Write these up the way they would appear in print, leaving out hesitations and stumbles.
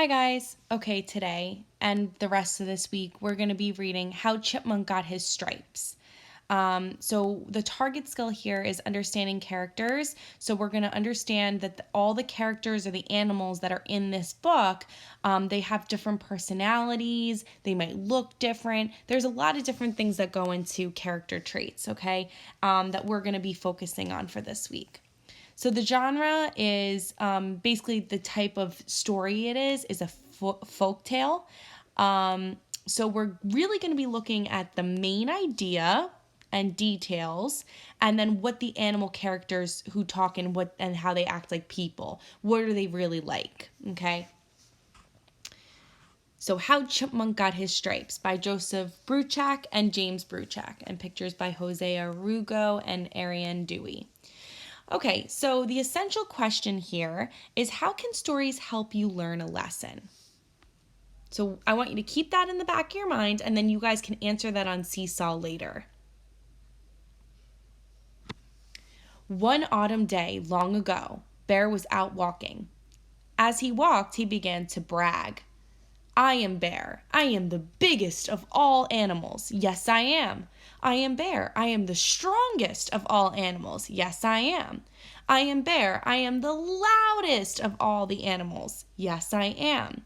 Hi guys. Okay, today and the rest of this week, we're going to be reading How Chipmunk Got His Stripes. So the target skill here is understanding characters. So we're going to understand that all the characters or the animals that are in this book, they have different personalities. They might look different. There's a lot of different things that go into character traits, okay, that we're going to be focusing on for this week. So the genre is basically the type of story it is a folk tale. So we're really going to be looking at the main idea and details, and then what the animal characters who talk and how they act like people. What are they really like? Okay. So How Chipmunk Got His Stripes by Joseph Bruchac and James Bruchac, and pictures by Jose Arrugo and Ariane Dewey. Okay, so the essential question here is, how can stories help you learn a lesson? So I want you to keep that in the back of your mind, and then you guys can answer that on Seesaw later. One autumn day long ago, Bear was out walking. As he walked, he began to brag. I am Bear. I am the biggest of all animals. Yes, I am. I am Bear. I am the strongest of all animals. Yes, I am. I am Bear. I am the loudest of all the animals. Yes, I am.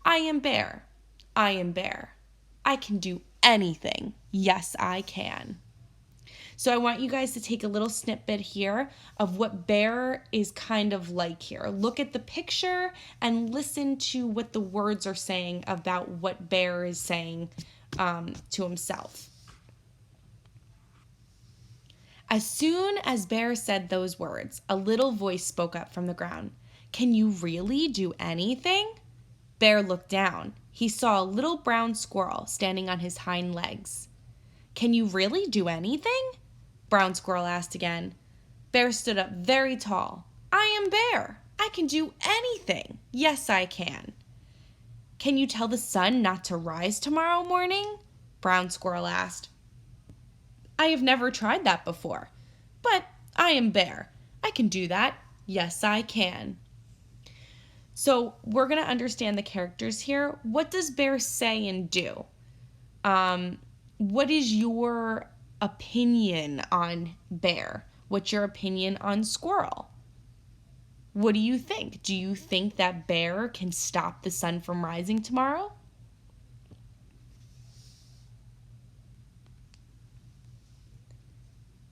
I am Bear. I am Bear. I can do anything. Yes, I can. So I want you guys to take a little snippet here of what Bear is kind of like here. Look at the picture and listen to what the words are saying about what Bear is saying to himself. As soon as Bear said those words, a little voice spoke up from the ground. Can you really do anything? Bear looked down. He saw a little brown squirrel standing on his hind legs. Can you really do anything? Brown Squirrel asked again. Bear stood up very tall. I am Bear. I can do anything. Yes, I can. Can you tell the sun not to rise tomorrow morning? Brown Squirrel asked. I have never tried that before, but I am Bear. I can do that. Yes, I can. So we're going to understand the characters here. What does Bear say and do? What is your opinion on Bear? What's your opinion on Squirrel? What do you think? Do you think that Bear can stop the sun from rising tomorrow?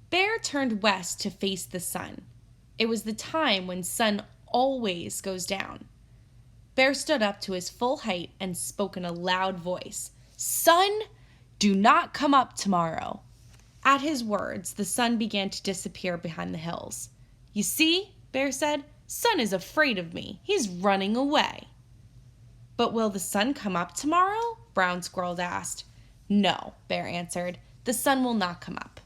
Bear turned west to face the sun. It was the time when sun always goes down. Bear stood up to his full height and spoke in a loud voice. Sun, do not come up tomorrow. At his words, the sun began to disappear behind the hills. You see, Bear said, Sun is afraid of me. He's running away. But will the sun come up tomorrow? Brown Squirrel asked. No, Bear answered. The sun will not come up.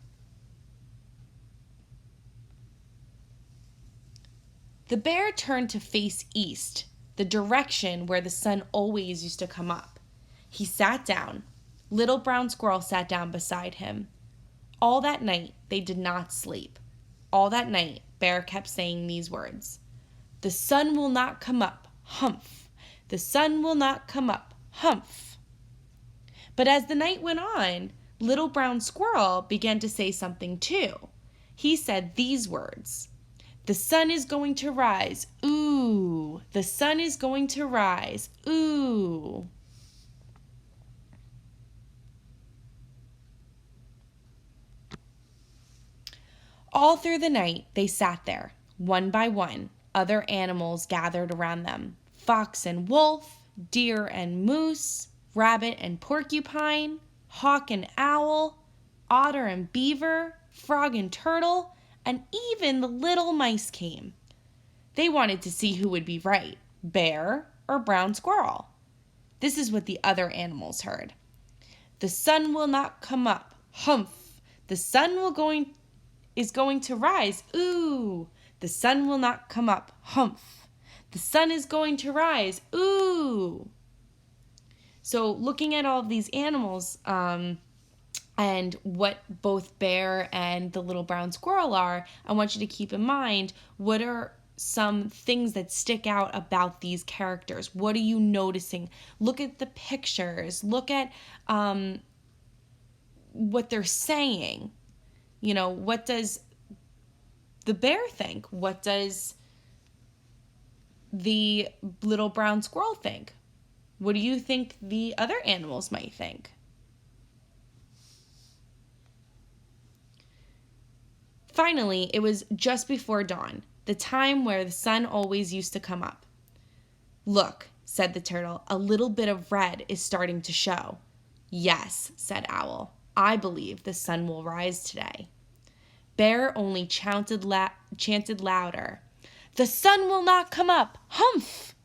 The bear turned to face east, the direction where the sun always used to come up. He sat down. Little Brown Squirrel sat down beside him. All that night, they did not sleep. All that night, Bear kept saying these words. The sun will not come up, humph. The sun will not come up, humph. But as the night went on, Little Brown Squirrel began to say something too. He said these words. The sun is going to rise, ooh. The sun is going to rise, ooh. All through the night, they sat there, one by one. Other animals gathered around them. Fox and wolf, deer and moose, rabbit and porcupine, hawk and owl, otter and beaver, frog and turtle, and even the little mice came. They wanted to see who would be right, Bear or Brown Squirrel. This is what the other animals heard. The sun will not come up, humph. The sun is going to rise, ooh. The sun will not come up, humph. The sun is going to rise, ooh. So looking at all of these animals and what both Bear and the little brown squirrel are, I want you to keep in mind, what are some things that stick out about these characters? What are you noticing? Look at the pictures. Look at what they're saying. What does the bear think? What does the little brown squirrel think? What do you think the other animals might think? Finally, it was just before dawn, the time where the sun always used to come up. "Look," said the turtle, "a little bit of red is starting to show." "Yes," said Owl, "I believe the sun will rise today." Bear only chanted louder, "The sun will not come up, humph!"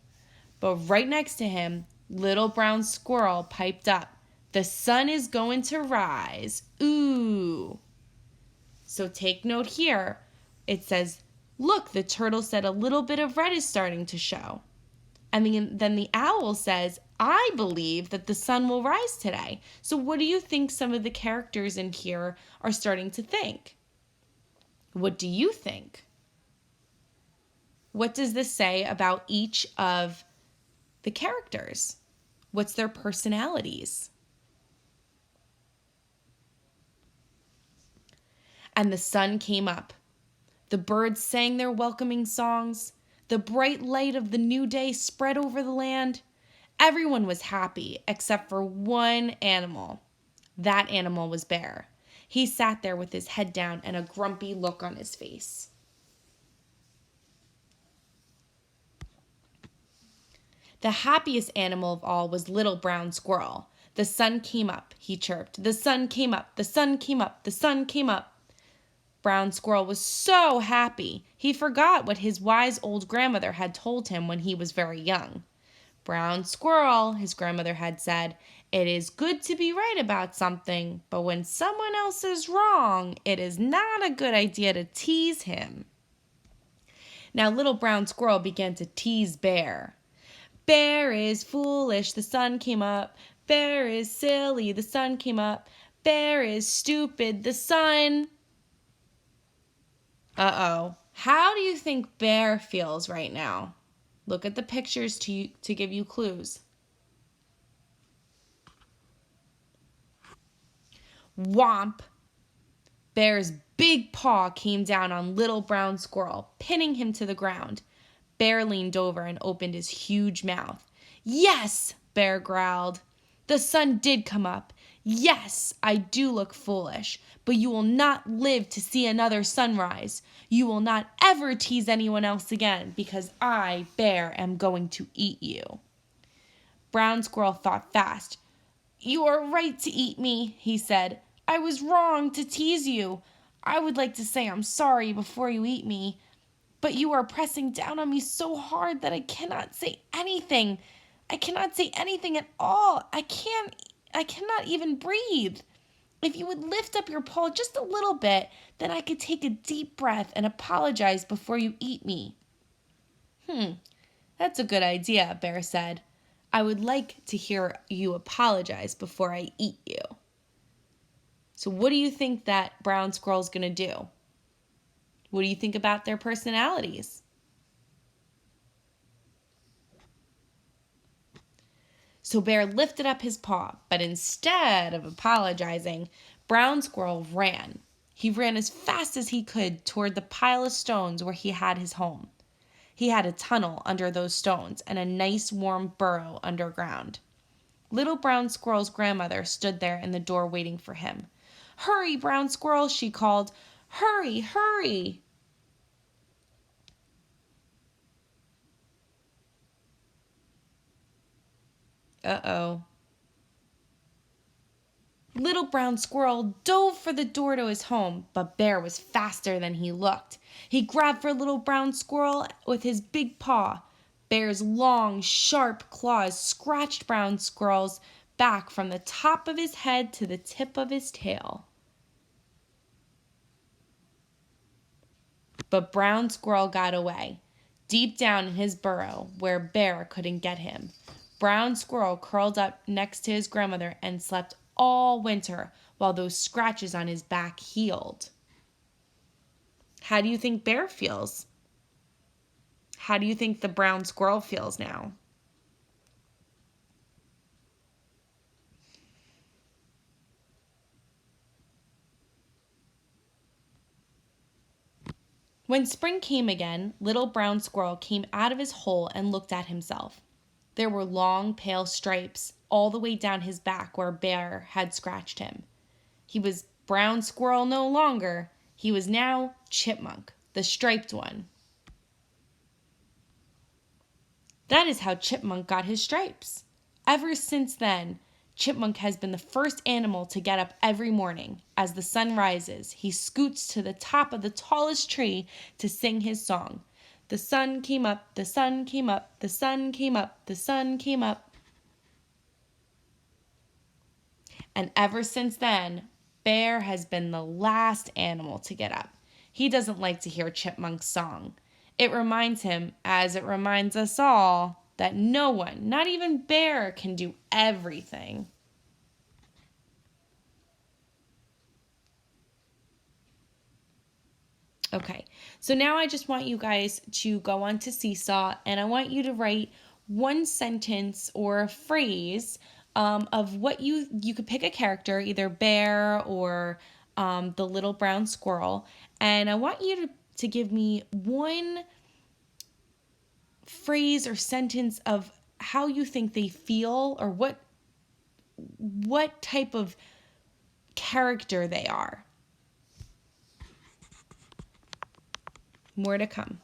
But right next to him, little brown squirrel piped up, "The sun is going to rise, ooh." So take note here. It says, "Look," the turtle said, "a little bit of red is starting to show." And then the owl says, "I believe that the sun will rise today." So what do you think some of the characters in here are starting to think? What do you think? What does this say about each of the characters? What's their personalities? And the sun came up. The birds sang their welcoming songs. The bright light of the new day spread over the land. Everyone was happy except for one animal. That animal was Bear. He sat there with his head down and a grumpy look on his face. The happiest animal of all was Little Brown Squirrel. "The sun came up," he chirped. "The sun came up, the sun came up, the sun came up." Brown Squirrel was so happy, he forgot what his wise old grandmother had told him when he was very young. "Brown Squirrel," his grandmother had said, "it is good to be right about something, but when someone else is wrong, it is not a good idea to tease him." Now Little Brown Squirrel began to tease Bear. "Bear is foolish, the sun came up. Bear is silly, the sun came up. Bear is stupid, the sun..." Uh-oh. How do you think Bear feels right now? Look at the pictures to give you clues. Whomp! Bear's big paw came down on Little Brown Squirrel, pinning him to the ground. Bear leaned over and opened his huge mouth. "Yes," Bear growled. "The sun did come up. Yes, I do look foolish, but you will not live to see another sunrise. You will not ever tease anyone else again, because I, Bear, am going to eat you." Brown Squirrel thought fast. "You are right to eat me," he said. "I was wrong to tease you. I would like to say I'm sorry before you eat me. But you are pressing down on me so hard that I cannot say anything. I cannot say anything at all. I cannot even breathe. If you would lift up your paw just a little bit, then I could take a deep breath and apologize before you eat me." That's a good idea," Bear said. "I would like to hear you apologize before I eat you." So what do you think that brown squirrel's going to do? What do you think about their personalities? So Bear lifted up his paw, but instead of apologizing, Brown Squirrel ran. He ran as fast as he could toward the pile of stones where he had his home. He had a tunnel under those stones and a nice warm burrow underground. Little Brown Squirrel's grandmother stood there in the door waiting for him. "Hurry, Brown Squirrel," she called. "Hurry, hurry." Uh-oh. Little Brown Squirrel dove for the door to his home, but Bear was faster than he looked. He grabbed for Little Brown Squirrel with his big paw. Bear's long, sharp claws scratched Brown Squirrel's back from the top of his head to the tip of his tail. But Brown Squirrel got away, deep down in his burrow where Bear couldn't get him. Brown Squirrel curled up next to his grandmother and slept all winter while those scratches on his back healed. How do you think Bear feels? How do you think the brown squirrel feels now? When spring came again, little brown squirrel came out of his hole and looked at himself. There were long, pale stripes all the way down his back where Bear had scratched him. He was brown squirrel no longer. He was now Chipmunk, the striped one. That is how Chipmunk got his stripes. Ever since then, Chipmunk has been the first animal to get up every morning. As the sun rises, he scoots to the top of the tallest tree to sing his song. The sun came up, the sun came up, the sun came up, the sun came up. And ever since then, Bear has been the last animal to get up. He doesn't like to hear Chipmunk's song. It reminds him, as it reminds us all, that no one, not even Bear, can do everything. Okay, so now I just want you guys to go on to Seesaw, and I want you to write one sentence or a phrase of what you could pick a character, either Bear or the little brown squirrel, and I want you to give me one phrase or sentence of how you think they feel or what type of character they are. More to come.